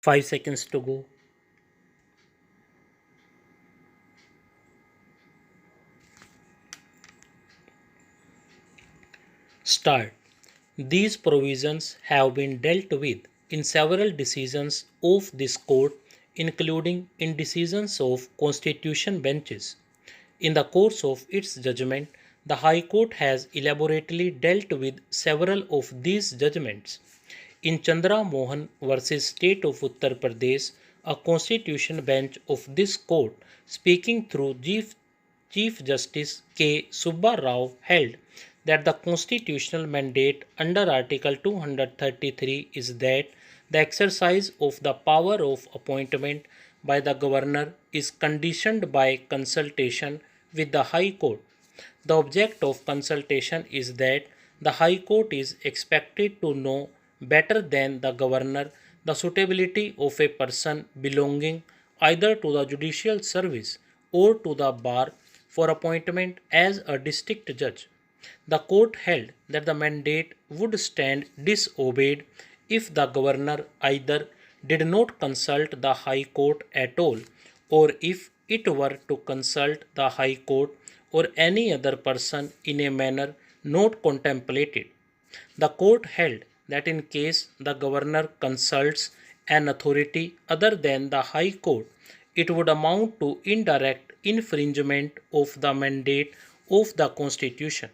5 seconds to go. Start. These provisions have been dealt with in several decisions of this court, including in decisions of constitution benches. In the course of its judgment, the High Court has elaborately dealt with several of these judgments. In Chandra Mohan versus State of Uttar Pradesh, a constitution bench of this court, speaking through Chief Justice K. Subba Rao, held that the constitutional mandate under Article 233 is that the exercise of the power of appointment by the governor is conditioned by consultation with the High Court. The object of consultation is that the High Court is expected to know better than the governor the suitability of a person belonging either to the judicial service or to the bar for appointment as a district judge. The court held that the mandate would stand disobeyed if the governor either did not consult the High Court at all or if it were to consult the High Court or any other person in a manner not contemplated. The court held that in case the governor consults an authority other than the High Court, it would amount to indirect infringement of the mandate of the Constitution.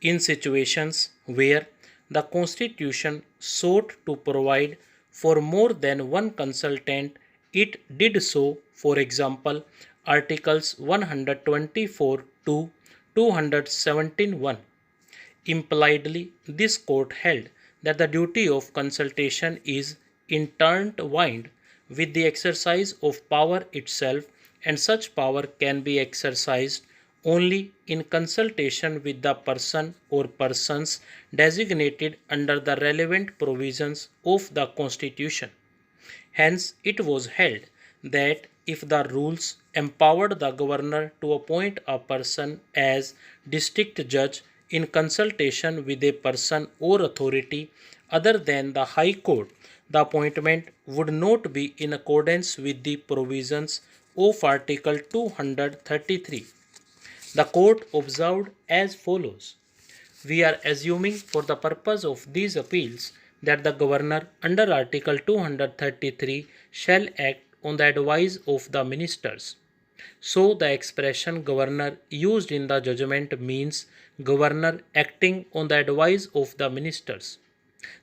In situations where the Constitution sought to provide for more than one consultant, it did so. For example, Articles 124 to 217(1). Impliedly, this court held that the duty of consultation is intertwined with the exercise of power itself, and such power can be exercised only in consultation with the person or persons designated under the relevant provisions of the Constitution. Hence, it was held that if the rules empowered the governor to appoint a person as district judge in consultation with a person or authority other than the High Court, the appointment would not be in accordance with the provisions of Article 233. The court observed as follows: we are assuming for the purpose of these appeals that the governor under Article 233 shall act on the advice of the ministers. So the expression governor used in the judgment means governor acting on the advice of the ministers.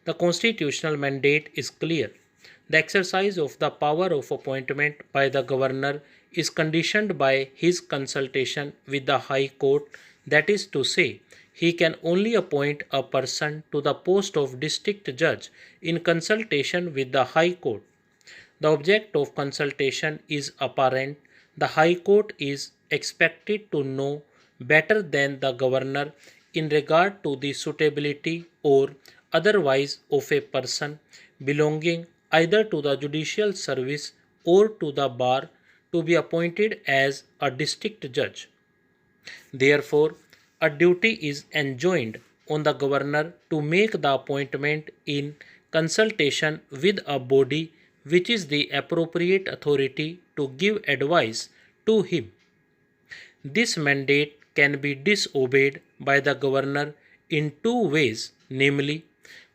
The constitutional mandate is clear. The exercise of the power of appointment by the governor is conditioned by his consultation with the High Court, that is to say, he can only appoint a person to the post of district judge in consultation with the High Court. The object of consultation is apparent. The High Court is expected to know better than the governor in regard to the suitability or otherwise of a person belonging either to the judicial service or to the bar to be appointed as a district judge. Therefore, a duty is enjoined on the governor to make the appointment in consultation with a body which is the appropriate authority to give advice to him. This mandate can be disobeyed by the governor in two ways, namely,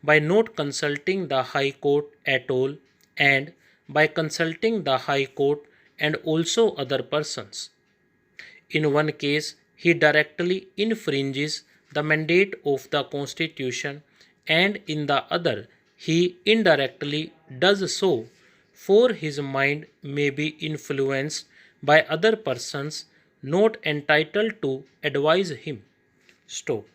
by not consulting the High Court at all and by consulting the High Court and also other persons. In one case, he directly infringes the mandate of the Constitution, and in the other, he indirectly does so, for his mind may be influenced by other persons not entitled to advise him. Stop.